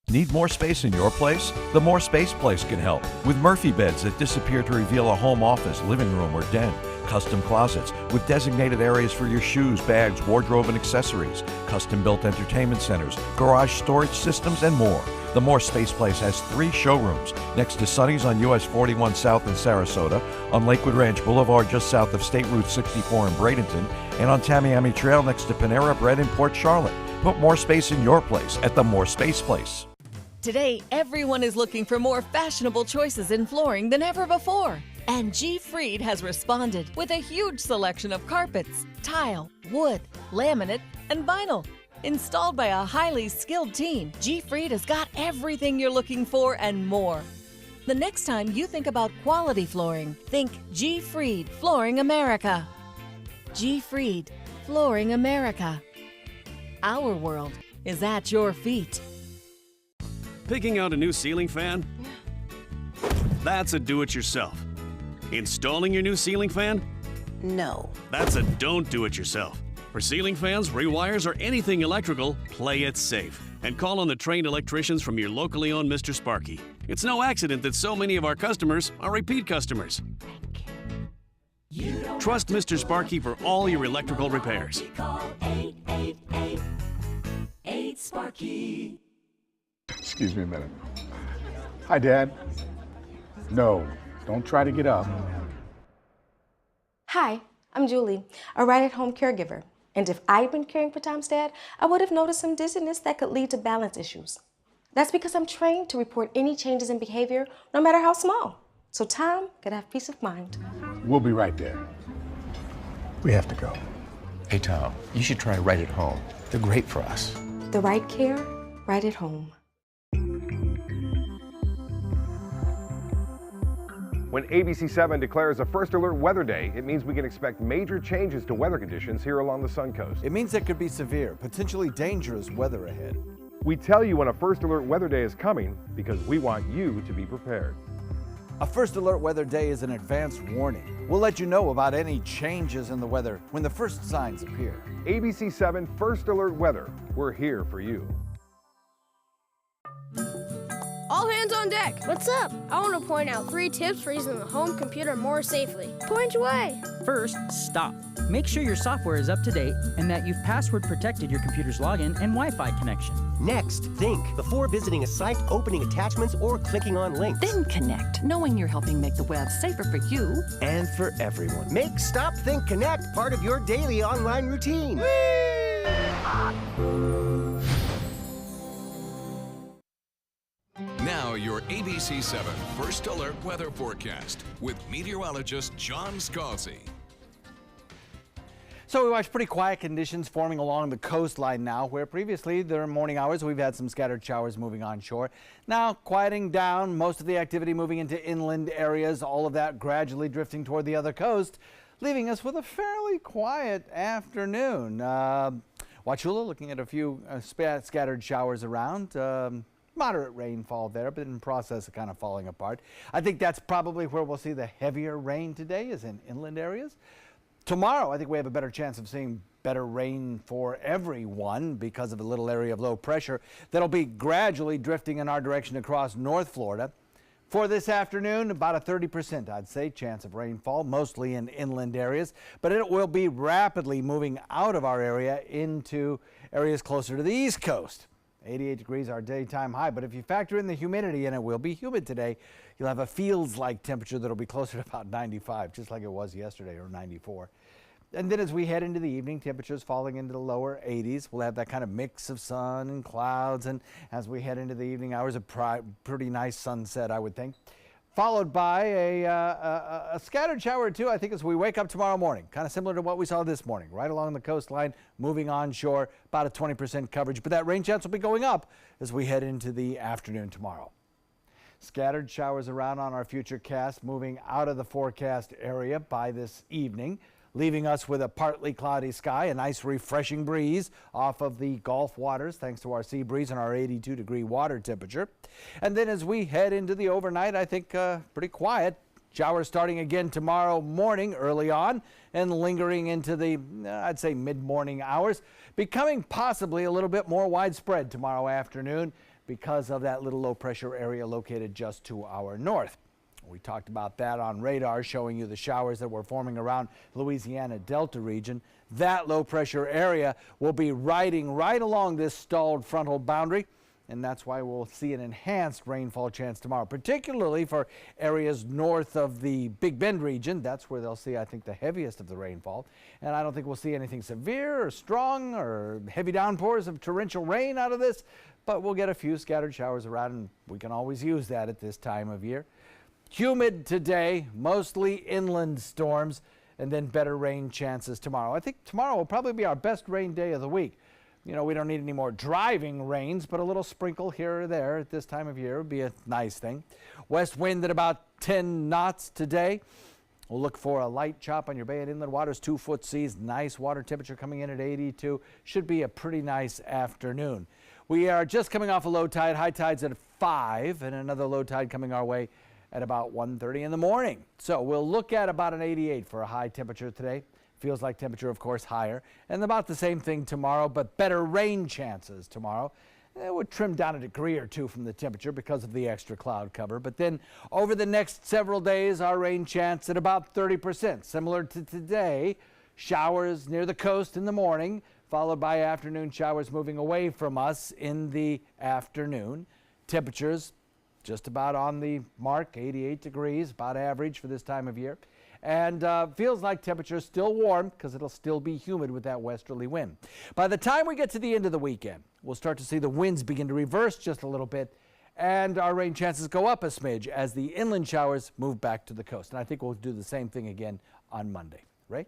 Need more space in your place? The More Space Place can help. With Murphy beds that disappear to reveal a home office, living room, or den. Custom closets with designated areas for your shoes, bags, wardrobe, and accessories. Custom-built entertainment centers, garage storage systems, and more. The More Space Place has 3 showrooms next to Sonny's on US 41 South in Sarasota, on Lakewood Ranch Boulevard just south of State Route 64 in Bradenton, and on Tamiami Trail next to Panera Bread in Port Charlotte. Put more space in your place at the More Space Place. Today, everyone is looking for more fashionable choices in flooring than ever before. And G. Fried has responded with a huge selection of carpets, tile, wood, laminate, and vinyl. Installed by a highly skilled team, G. Fried has got everything you're looking for and more. The next time you think about quality flooring, think G. Fried Flooring America. G. Fried Flooring America. Our world is at your feet. Picking out a new ceiling fan? That's a do-it-yourself. Installing your new ceiling fan? No. That's a don't do-it-yourself. For ceiling fans, rewires, or anything electrical, play it safe. And call on the trained electricians from your locally owned Mr. Sparky. It's no accident that so many of our customers are repeat customers. Trust Mr. Sparky for all your electrical repairs. Call 888-8-SPARKY. Excuse me a minute. Hi, Dad. No, don't try to get up. Hi, I'm Julie, a right-at-home caregiver. And if I'd been caring for Tom's dad, I would have noticed some dizziness that could lead to balance issues. That's because I'm trained to report any changes in behavior, no matter how small, so Tom could have peace of mind. We'll be right there. We have to go. Hey, Tom, you should try Right at Home. They're great for us. The right care, right at home. When ABC7 declares a First Alert Weather Day, it means we can expect major changes to weather conditions here along the Suncoast. It means there could be severe, potentially dangerous weather ahead. We tell you when a First Alert Weather Day is coming because we want you to be prepared. A First Alert Weather Day is an advance warning. We'll let you know about any changes in the weather when the first signs appear. ABC7 First Alert Weather, we're here for you. All hands on deck. What's up? I want to point out 3 tips for using the home computer more safely. Point away. First, stop. Make sure your software is up to date and that you've password protected your computer's login and Wi-Fi connection. Next, think before visiting a site, opening attachments, or clicking on links. Then connect, knowing you're helping make the web safer for you and for everyone. Make Stop, Think, Connect part of your daily online routine. Now your ABC7 First Alert Weather Forecast with meteorologist John Scalzi. So we watch pretty quiet conditions forming along the coastline now, where previously during morning hours we've had some scattered showers moving onshore. Now quieting down, most of the activity moving into inland areas, all of that gradually drifting toward the other coast, leaving us with a fairly quiet afternoon. Wauchula looking at a few scattered showers around. Moderate rainfall there, but in process of kind of falling apart. I think that's probably where we'll see the heavier rain today, is in inland areas. Tomorrow, I think we have a better chance of seeing better rain for everyone because of a little area of low pressure that'll be gradually drifting in our direction across North Florida. For this afternoon, about a 30%, I'd say, chance of rainfall, mostly in inland areas, but it will be rapidly moving out of our area into areas closer to the East Coast. 88 degrees our daytime high, but if you factor in the humidity, and it will be humid today, you'll have a feels-like temperature that'll be closer to about 95, just like it was yesterday, or 94. And then as we head into the evening, temperatures falling into the lower 80s. We'll have that kind of mix of sun and clouds, and as we head into the evening hours, a pretty nice sunset, I would think, followed by a scattered shower or two, I think, as we wake up tomorrow morning, kind of similar to what we saw this morning, right along the coastline, moving onshore, about a 20% coverage, but that rain chance will be going up as we head into the afternoon tomorrow. Scattered showers around on our future cast, moving out of the forecast area by this evening, leaving us with a partly cloudy sky, a nice refreshing breeze off of the Gulf waters thanks to our sea breeze and our 82-degree water temperature. And then as we head into the overnight, I think pretty quiet. Showers starting again tomorrow morning early on and lingering into the, I'd say, mid-morning hours, becoming possibly a little bit more widespread tomorrow afternoon because of that little low-pressure area located just to our north. We talked about that on radar, showing you the showers that were forming around Louisiana Delta region. That low-pressure area will be riding right along this stalled frontal boundary, and that's why we'll see an enhanced rainfall chance tomorrow, particularly for areas north of the Big Bend region. That's where they'll see, I think, the heaviest of the rainfall. And I don't think we'll see anything severe or strong or heavy downpours of torrential rain out of this, but we'll get a few scattered showers around, and we can always use that at this time of year. Humid today, mostly inland storms, and then better rain chances tomorrow. I think tomorrow will probably be our best rain day of the week. You know, we don't need any more driving rains, but a little sprinkle here or there at this time of year would be a nice thing. West wind at about 10 knots today. We'll look for a light chop on your bay and inland waters, 2-foot seas, nice water temperature coming in at 82. Should be a pretty nice afternoon. We are just coming off a low tide, high tides at 5, and another low tide coming our way at about 1:30 in the morning. So we'll look at about an 88 for a high temperature today. Feels like temperature, of course, higher. And about the same thing tomorrow, but better rain chances tomorrow. It would trim down a degree or two from the temperature because of the extra cloud cover. But then over the next several days, our rain chance at about 30%. Similar to today, showers near the coast in the morning, followed by afternoon showers moving away from us in the afternoon. Temperatures just about on the mark, 88 degrees, about average for this time of year. And feels like temperatures still warm because it'll still be humid with that westerly wind. By the time we get to the end of the weekend, we'll start to see the winds begin to reverse just a little bit, and our rain chances go up a smidge as the inland showers move back to the coast. And I think we'll do the same thing again on Monday. Ray?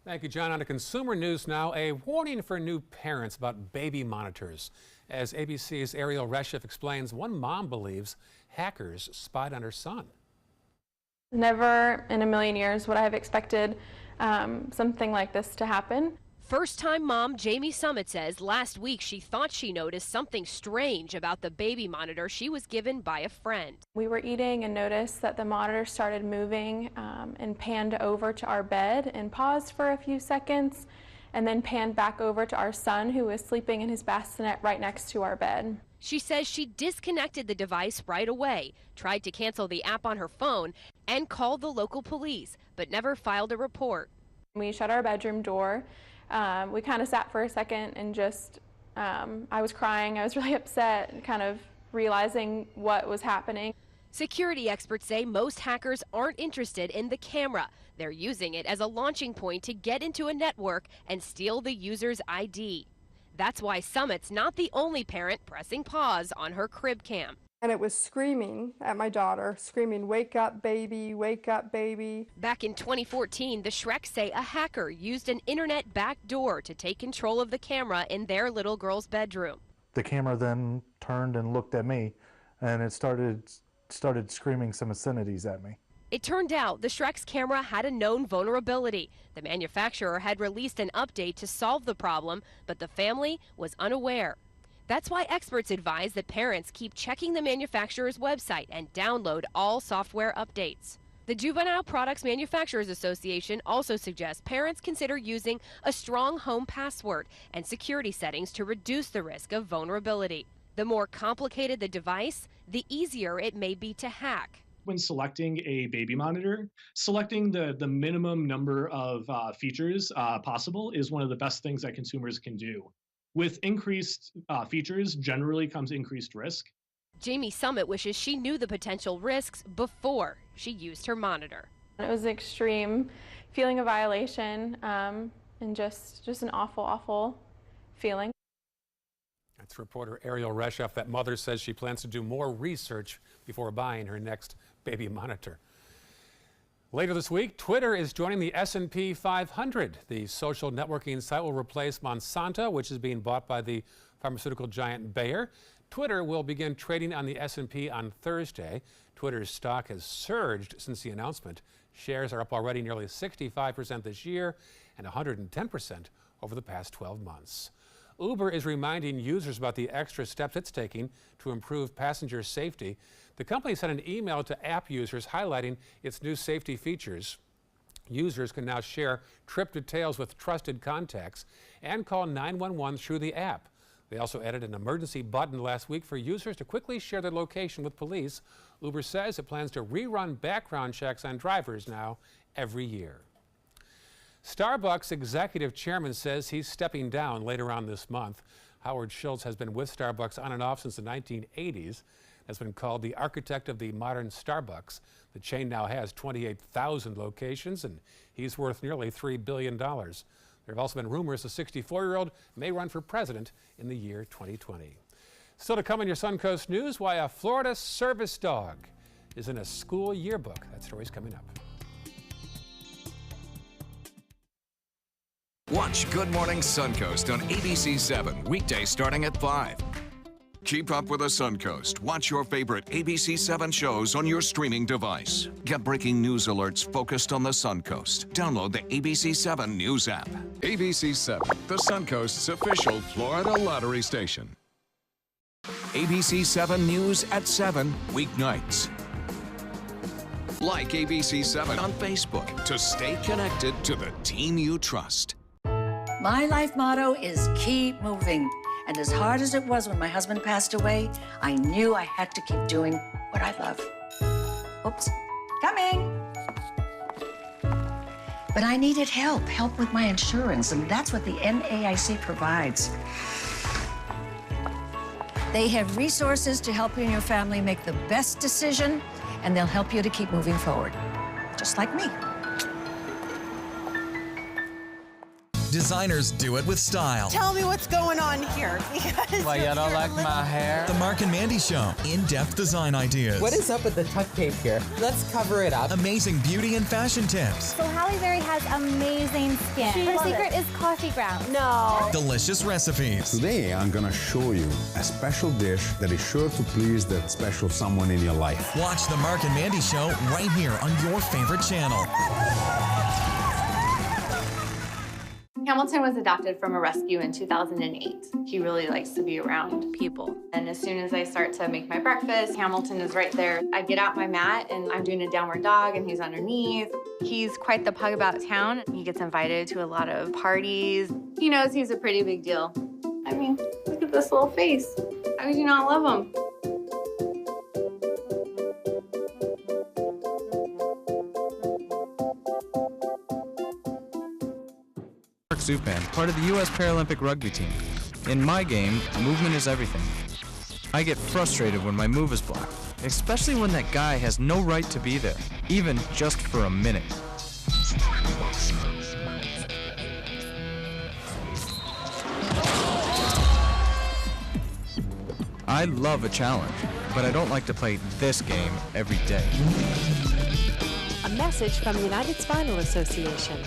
Thank you, John. On to consumer news now, a warning for new parents about baby monitors. As ABC's Ariel Reshef explains, one mom believes hackers spied on her son. Never in a million years would I have expected something like this to happen. First-time mom Jamie Summit says last week she thought she noticed something strange about the baby monitor she was given by a friend. We were eating and noticed that the monitor started moving and panned over to our bed and paused for a few seconds and then panned back over to our son, who was sleeping in his bassinet right next to our bed. She says she disconnected the device right away, tried to cancel the app on her phone, and called the local police, but never filed a report. We shut our bedroom door. We kind of sat for a second and just, I was crying. I was really upset and kind of realizing what was happening. Security experts say most hackers aren't interested in the camera. They're using it as a launching point to get into a network and steal the user's ID. That's why Summit's not the only parent pressing pause on her crib cam. And it was screaming at my daughter, screaming, "Wake up, baby, wake up, baby." Back in 2014, the Shreks say a hacker used an internet backdoor to take control of the camera in their little girl's bedroom. The camera then turned and looked at me, and it started screaming some obscenities at me. It turned out the Shreks camera had a known vulnerability. The manufacturer had released an update to solve the problem, but the family was unaware. That's why experts advise that parents keep checking the manufacturer's website and download all software updates. The Juvenile Products Manufacturers Association also suggests parents consider using a strong home password and security settings to reduce the risk of vulnerability. The more complicated the device, the easier it may be to hack. When selecting a baby monitor, selecting the minimum number of features possible is one of the best things that consumers can do. With increased features generally comes increased risk. Jamie Summit wishes she knew the potential risks before she used her monitor. It was an extreme feeling of violation and just an awful, awful feeling. That's reporter Ariel Resheff. That mother says she plans to do more research before buying her next baby monitor. Later this week, Twitter is joining the S&P 500. The social networking site will replace Monsanto, which is being bought by the pharmaceutical giant Bayer. Twitter will begin trading on the S&P on Thursday. Twitter's stock has surged since the announcement. Shares are up already nearly 65% this year and 110% over the past 12 months. Uber is reminding users about the extra steps it's taking to improve passenger safety. The company sent an email to app users highlighting its new safety features. Users can now share trip details with trusted contacts and call 911 through the app. They also added an emergency button last week for users to quickly share their location with police. Uber says it plans to rerun background checks on drivers now every year. Starbucks executive chairman says he's stepping down later on this month. Howard Schultz has been with Starbucks on and off since the 1980s. Has been called the architect of the modern Starbucks. The chain now has 28,000 locations, and he's worth nearly $3 billion. There have also been rumors the 64-year-old may run for president in the year 2020. Still to come in your Suncoast News, why a Florida service dog is in a school yearbook. That story's coming up. Watch Good Morning Suncoast on ABC 7, weekdays starting at 5. Keep up with the Suncoast. Watch your favorite ABC 7 shows on your streaming device. Get breaking news alerts focused on the Suncoast. Download the ABC 7 News app. ABC 7, the Suncoast's official Florida lottery station. ABC 7 News at 7, weeknights. Like ABC 7 on Facebook to stay connected to the team you trust. My life motto is keep moving. And as hard as it was when my husband passed away, I knew I had to keep doing what I love. Oops, coming. But I needed help with my insurance, and that's what the NAIC provides. They have resources to help you and your family make the best decision, and they'll help you to keep moving forward, just like me. Designers do it with style. Tell me what's going on here. Why, you don't like my hair? The Mark and Mandy Show. In-depth design ideas. What is up with the tuck tape here? Let's cover it up. Amazing beauty and fashion tips. So Halle Berry has amazing skin. Her secret is coffee grounds. No. Delicious recipes. Today, I'm gonna show you a special dish that is sure to please that special someone in your life. Watch the Mark and Mandy Show right here on your favorite channel. Hamilton was adopted from a rescue in 2008. He really likes to be around people. And as soon as I start to make my breakfast, Hamilton is right there. I get out my mat and I'm doing a downward dog and he's underneath. He's quite the pug about town. He gets invited to a lot of parties. He knows he's a pretty big deal. I mean, look at this little face. How could you not love him? Zupan, part of the U.S. Paralympic rugby team. In my game, movement is everything. I get frustrated when my move is blocked, especially when that guy has no right to be there, even just for a minute. I love a challenge, but I don't like to play this game every day. A message from the United Spinal Association.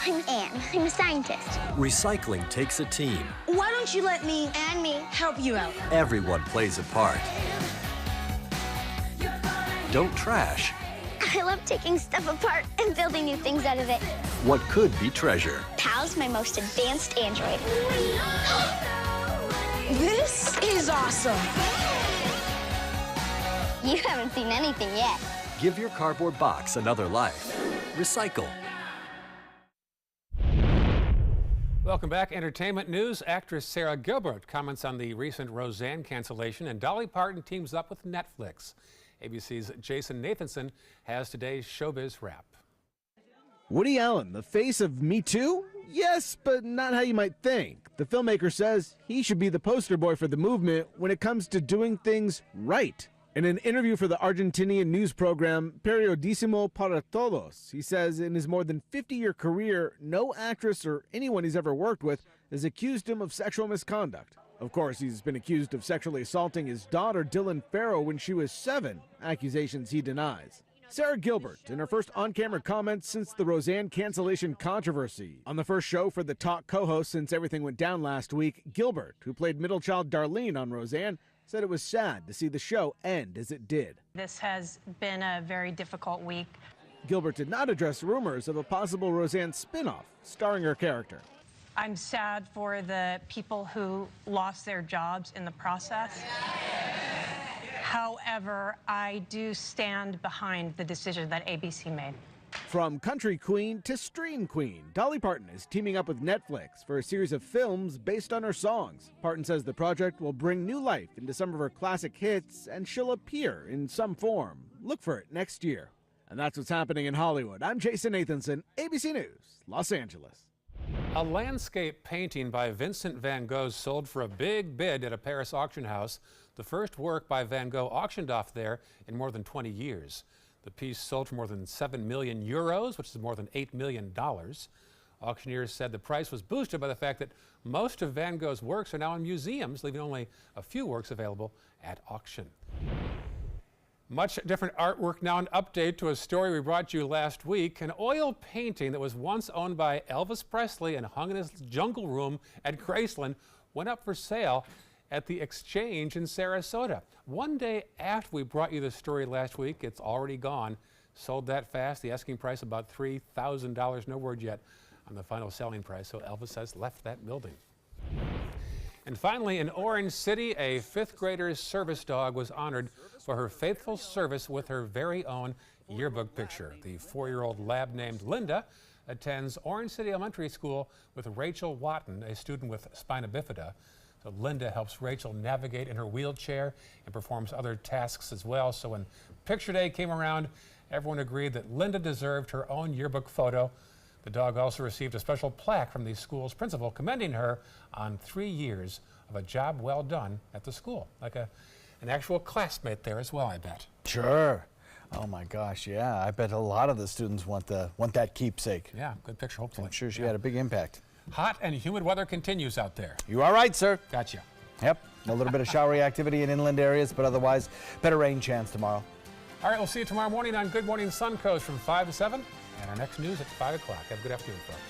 I'm Anne. I'm a scientist. Recycling takes a team. Why don't you let me and me help you out? Everyone plays a part. Don't trash I love taking stuff apart and building new things out of it. what could be treasure. Pal's my most advanced android. This is awesome. You haven't seen anything yet. Give your cardboard box another life. Recycle. Welcome back. Entertainment news. Actress Sarah Gilbert comments on the recent Roseanne cancellation, and Dolly Parton teams up with Netflix. ABC's Jason Nathanson has today's Showbiz Wrap. Woody Allen, the face of Me Too? Yes, but not how you might think. The filmmaker says he should be the poster boy for the movement when it comes to doing things right. In an interview for the Argentinian news program Periodismo para Todos, he says in his more than 50-year career, no actress or anyone he's ever worked with has accused him of sexual misconduct. Of course, he's been accused of sexually assaulting his daughter Dylan Farrow when she was 7, accusations he denies. Sarah Gilbert, in her first on-camera comments since the Roseanne cancellation controversy. On the first show for the talk co-host since everything went down last week, Gilbert, who played middle child Darlene on Roseanne, said it was sad to see the show end as it did. This has been a very difficult week. Gilbert did not address rumors of a possible Roseanne spin-off starring her character. I'm sad for the people who lost their jobs in the process. However, I do stand behind the decision that ABC made. From country queen to stream queen, Dolly Parton is teaming up with Netflix for a series of films based on her songs. Parton says the project will bring new life into some of her classic hits, and she'll appear in some form. Look for it next year. And that's what's happening in Hollywood. I'm Jason Nathanson, ABC News, Los Angeles. A landscape painting by Vincent van Gogh sold for a big bid at a Paris auction house. The first work by Van Gogh auctioned off there in more than 20 years. The piece sold for more than 7 million euros, which is more than $8 million. Auctioneers said the price was boosted by the fact that most of Van Gogh's works are now in museums, leaving only a few works available at auction. Much different artwork now. An update to a story we brought you last week. An oil painting that was once owned by Elvis Presley and hung in his jungle room at Graceland went up for sale at the Exchange in Sarasota. One day after we brought you the story last week, it's already gone. Sold that fast. The asking price about $3,000. No word yet on the final selling price, so Elvis has left that building. And finally, in Orange City, a 5th grader's service dog was honored for her faithful service with her very own yearbook picture. The 4-year-old lab named Linda attends Orange City Elementary School with Rachel Watton, a student with spina bifida. So Linda helps Rachel navigate in her wheelchair and performs other tasks as well. So when picture day came around, everyone agreed that Linda deserved her own yearbook photo. The dog also received a special plaque from the school's principal commending her on 3 years of a job well done at the school. Like an actual classmate there as well, I bet. Sure. Oh my gosh, yeah. I bet a lot of the students want that keepsake. Yeah, good picture, hopefully. I'm sure she had a big impact. Hot and humid weather continues out there. You are right, sir. Gotcha. Yep. A little bit of showery activity in inland areas, but otherwise, better rain chance tomorrow. All right, we'll see you tomorrow morning on Good Morning Suncoast from 5 to 7, and our next news at 5 o'clock. Have a good afternoon, folks.